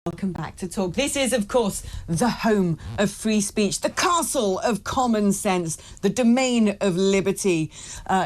Welcome back to Talk. This is, of course, the home of free speech, the castle of common sense, the domain of liberty.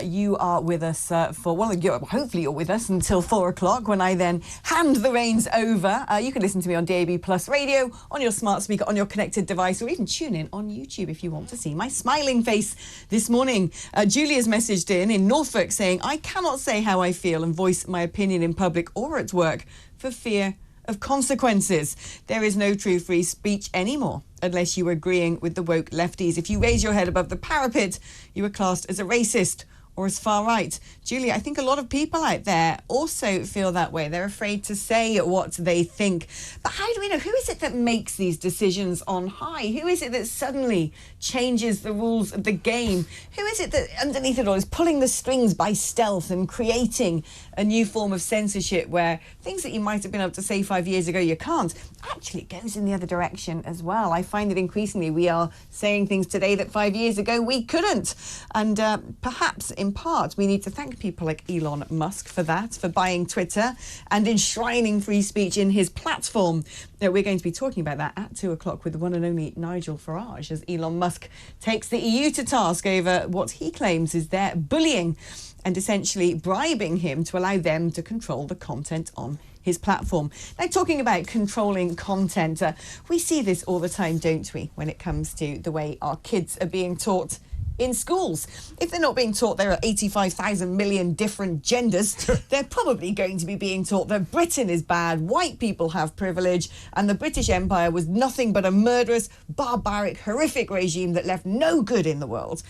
You are with us hopefully you're with us until 4 o'clock when I then hand the reins over. You can listen to me on DAB Plus radio, on your smart speaker, on your connected device, or even tune in on YouTube if you want to see my smiling face this morning. Julia's messaged in Norfolk saying, I cannot say how I feel and voice my opinion in public or at work for fear of consequences. There is no true free speech anymore unless you are agreeing with the woke lefties. If you raise your head above the parapet, you are classed as a racist or as far right. Julia, I think a lot of people out there also feel that way. They're afraid to say what they think. But how do we know? Who is it that makes these decisions on high? Who is it that suddenly changes the rules of the game? Who is it that underneath it all is pulling the strings by stealth and creating a new form of censorship where things that you might have been able to say 5 years ago you can't? Actually, it goes in the other direction as well. I find that increasingly we are saying things today that 5 years ago we couldn't. And perhaps in part we need to thank people like Elon Musk for that, for buying Twitter and enshrining free speech in his platform. We're going to be talking about that at 2 o'clock with the one and only Nigel Farage as Elon Musk takes the EU to task over what he claims is their bullying and essentially bribing him to allow them to control the content on his platform. Now, talking about controlling content, we see this all the time, don't we, when it comes to the way our kids are being taught in schools. If they're not being taught there are 85,000 million different genders, they're probably going to be being taught that Britain is bad, white people have privilege, and the British Empire was nothing but a murderous, barbaric, horrific regime that left no good in the world.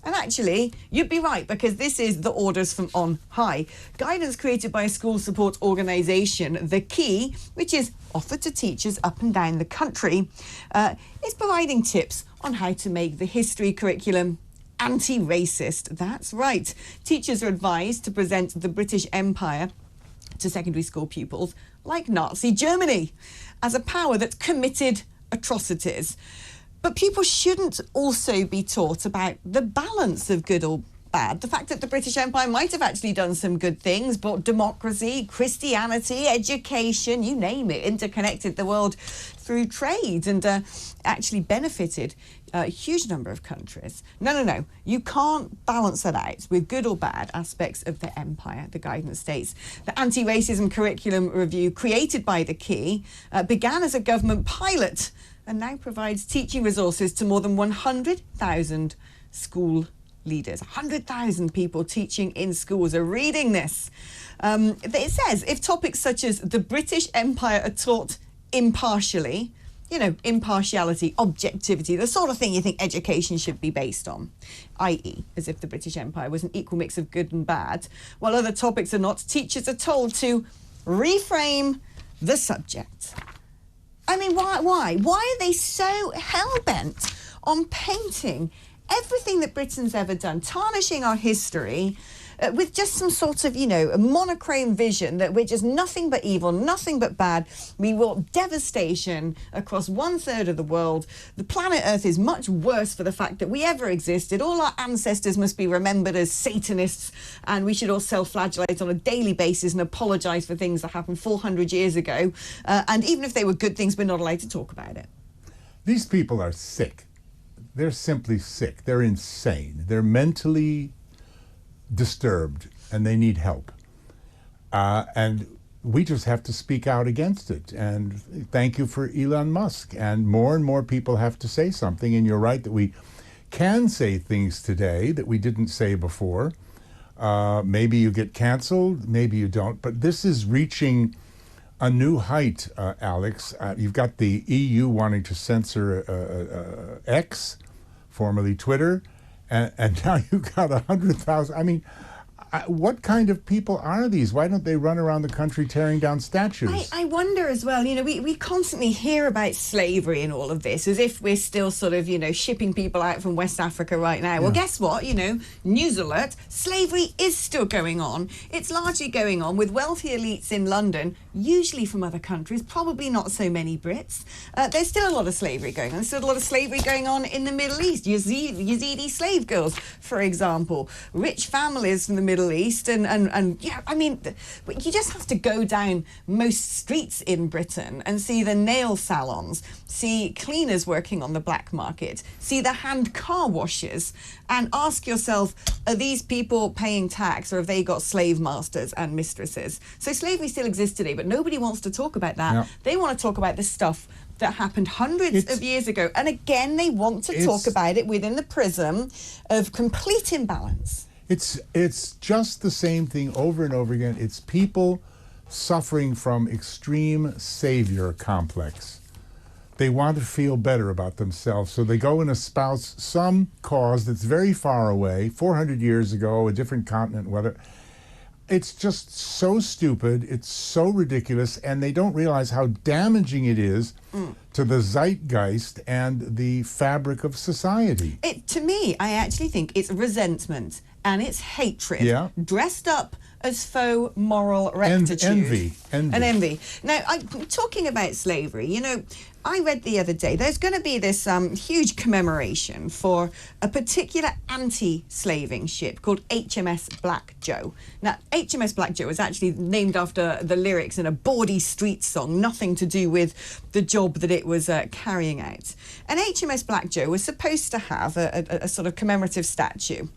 And actually, you'd be right, because this is the orders from on high. Guidance created by a school support organisation, The Key, which is offered to teachers up and down the country, is providing tips on how to make the history curriculum anti-racist. That's right. Teachers are advised to present the British Empire to secondary school pupils like Nazi Germany as a power that committed atrocities. But pupils shouldn't also be taught about the balance of good or bad. The fact that the British Empire might have actually done some good things, brought democracy, Christianity, education, you name it, interconnected the world through trade and actually benefited a huge number of countries. No. You can't balance that out with good or bad aspects of the empire, the guidance states. The anti-racism curriculum review created by The Key began as a government pilot and now provides teaching resources to more than 100,000 school leaders. 100,000 people teaching in schools are reading this. It says if topics such as the British Empire are taught impartially, impartiality, objectivity, the sort of thing you think education should be based on, i.e. as if the British Empire was an equal mix of good and bad, while other topics are not, teachers are told to reframe the subject. I mean, why? Why are they so hell-bent on painting everything that Britain's ever done, tarnishing our history with just some sort of, a monochrome vision that we're just nothing but evil, nothing but bad. We wrought devastation across 1/3 of the world. The planet Earth is much worse for the fact that we ever existed. All our ancestors must be remembered as Satanists, and we should all self-flagellate on a daily basis and apologise for things that happened 400 years ago. And even if they were good things, we're not allowed to talk about it. These people are sick. They're simply sick. They're insane. They're mentally disturbed and they need help. And we just have to speak out against it. And thank you for Elon Musk. And more people have to say something. And you're right that we can say things today that we didn't say before. Maybe you get canceled, maybe you don't. But this is reaching a new height, Alex. You've got the EU wanting to censor X, formerly Twitter, and now you've got 100,000. I mean, what kind of people are these? Why don't they run around the country tearing down statues? I wonder as well, we constantly hear about slavery and all of this as if we're still sort of, shipping people out from West Africa right now. Yeah. Well, guess what? News alert, slavery is still going on. It's largely going on with wealthy elites in London, usually from other countries, probably not so many Brits. There's still a lot of slavery going on. There's still a lot of slavery going on in the Middle East. Yazidi slave girls, for example. Rich families from the Middle Middle East, and yeah, I mean, you just have to go down most streets in Britain and see the nail salons, see cleaners working on the black market, see the hand car washes, and ask yourself, are these people paying tax, or have they got slave masters and mistresses? So slavery still exists today, but nobody wants to talk about that. Yeah. They want to talk about the stuff that happened hundreds of years ago. And again, they want to talk about it within the prism of complete imbalance. It's just the same thing over and over again. It's people suffering from extreme savior complex. They want to feel better about themselves, so they go and espouse some cause that's very far away, 400 years ago, a different continent, whether. It's just so stupid, it's so ridiculous, and they don't realize how damaging it is to the zeitgeist and the fabric of society. To me, I actually think it's resentment and it's hatred dressed up as faux moral rectitude. Envy. And envy. Now, I'm talking about slavery. You know, I read the other day there's going to be this huge commemoration for a particular anti-slaving ship called HMS Black Joe. Now, HMS Black Joe was actually named after the lyrics in a bawdy street song, nothing to do with the job that it was carrying out. And HMS Black Joe was supposed to have a sort of commemorative statue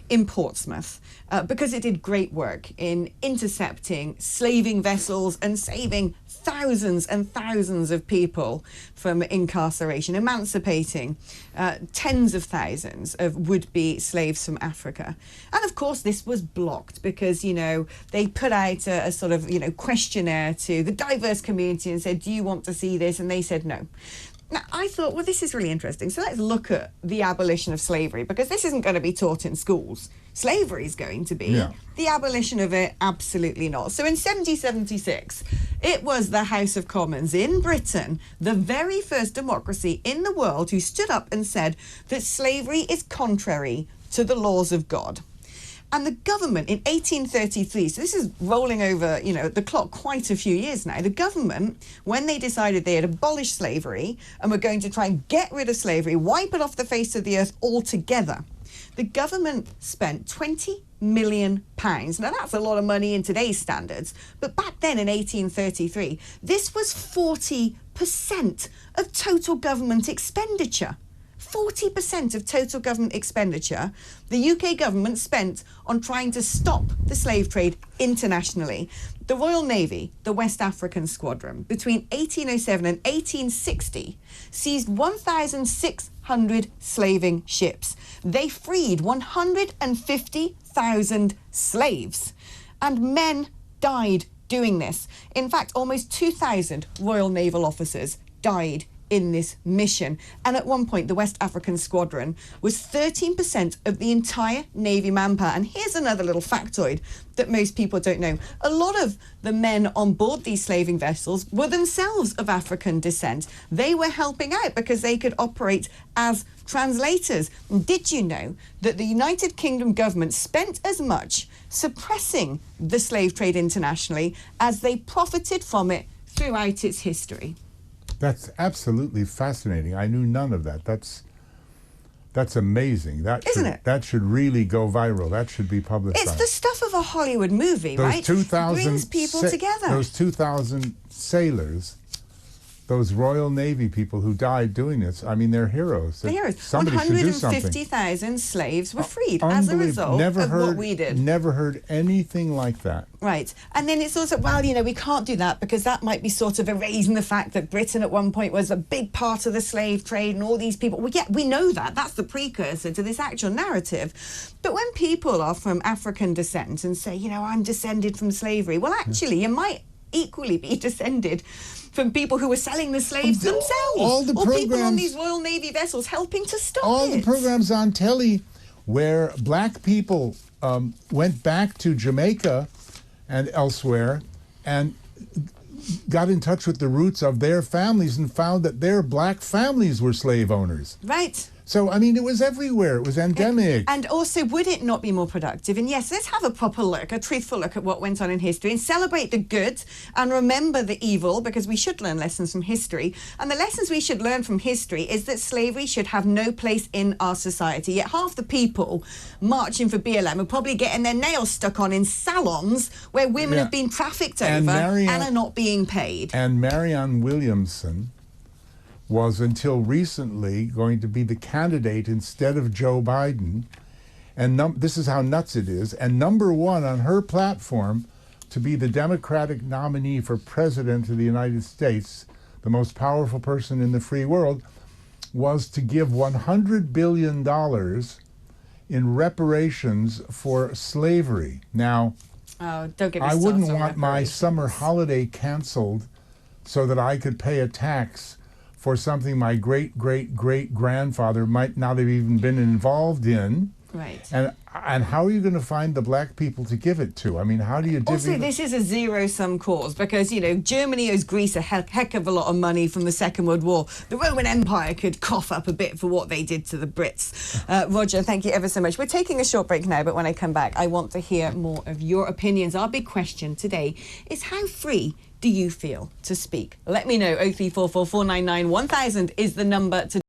in Portsmouth because it did great work in intercepting slaving vessels and saving thousands and thousands of people from incarceration, emancipating tens of thousands of would-be slaves from Africa. And of course this was blocked because, you know, they put out a sort of, you know, questionnaire to the diverse community and said, do you want to see this? And they said no. Now, I thought, well, this is really interesting. So let's look at the abolition of slavery, because this isn't going to be taught in schools. Slavery is going to be. Yeah. The abolition of it, absolutely not. So in 1776, it was the House of Commons in Britain, the very first democracy in the world, who stood up and said that slavery is contrary to the laws of God. And the government in 1833, so this is rolling over, you know, the clock quite a few years now, the government, when they decided they had abolished slavery and were going to try and get rid of slavery, wipe it off the face of the earth altogether, the government spent £20 million. Now, that's a lot of money in today's standards, but back then in 1833, this was 40% of total government expenditure. 40% of total government expenditure the UK government spent on trying to stop the slave trade internationally. The Royal Navy, the West African Squadron, between 1807 and 1860, seized 1,600 slaving ships. They freed 150,000 slaves, and men died doing this. In fact, almost 2,000 Royal Naval officers died in this mission. And at one point, the West African Squadron was 13% of the entire Navy manpower. And here's another little factoid that most people don't know. A lot of the men on board these slaving vessels were themselves of African descent. They were helping out because they could operate as translators. Did you know that the United Kingdom government spent as much suppressing the slave trade internationally as they profited from it throughout its history? That's absolutely fascinating. I knew none of that. That's amazing. Isn't it? That should really go viral. That should be publicized. It's the stuff of a Hollywood movie, right? It brings people together. Those 2,000 sailors, those Royal Navy people who died doing this, I mean, they're heroes. They're heroes. Somebody should do something. 150,000 slaves were freed as a result of what we did. Never heard anything like that. Right. And then it's also, well, you know, we can't do that because that might be sort of erasing the fact that Britain at one point was a big part of the slave trade and all these people. Well, yeah, we know that. That's the precursor to this actual narrative. But when people are from African descent and say, you know, I'm descended from slavery, well, actually, you might equally be descended from people who were selling the slaves themselves, or people on these Royal Navy vessels helping to stop all the programs on telly where black people went back to Jamaica and elsewhere and got in touch with the roots of their families and found that their black families were slave owners. Right. So, I mean, it was everywhere. It was endemic. And also, would it not be more productive? And yes, let's have a proper look, a truthful look at what went on in history and celebrate the good and remember the evil, because we should learn lessons from history. And the lessons we should learn from history is that slavery should have no place in our society. Yet half the people marching for BLM are probably getting their nails stuck on in salons where women have been trafficked over and are not being paid. And Marianne Williamson was until recently going to be the candidate instead of Joe Biden. And this is how nuts it is. And number one on her platform to be the Democratic nominee for President of the United States, the most powerful person in the free world, was to give $100 billion in reparations for slavery. Now, don't get me I wouldn't started on want my reparations. summer holiday canceled so that I could pay a tax for something my great-great-great-grandfather might not have even been involved in. Right. And how are you going to find the black people to give it to? I mean, how do you divvy Also, this is a zero-sum cause because, you know, Germany owes Greece a heck of a lot of money from the Second World War. The Roman Empire could cough up a bit for what they did to the Brits. Roger, thank you ever so much. We're taking a short break now, but when I come back, I want to hear more of your opinions. Our big question today is, how free do you feel to speak? Let me know. 0344 499 1000 is the number to